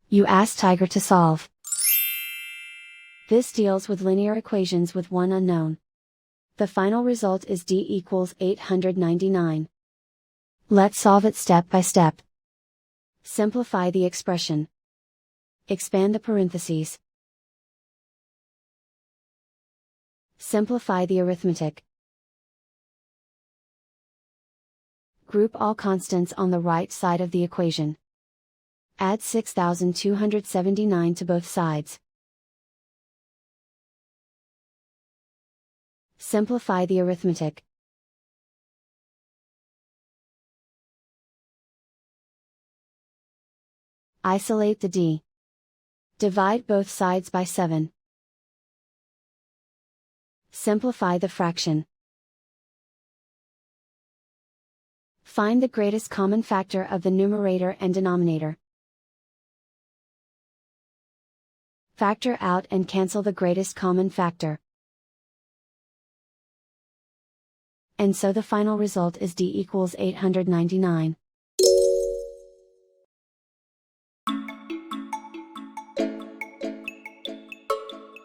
You ask Tiger to solve. This deals with linear equations with one unknown. The final result is d equals 899. Let's solve it step by step. Simplify the expression. Expand the parentheses. Simplify the arithmetic. Group all constants on the right side of the equation. Add 6,279 to both sides. Simplify the arithmetic. Isolate the d. Divide both sides by 7. Simplify the fraction. Find the greatest common factor of the numerator and denominator. Factor out and cancel the greatest common factor. And so the final result is d equals 899.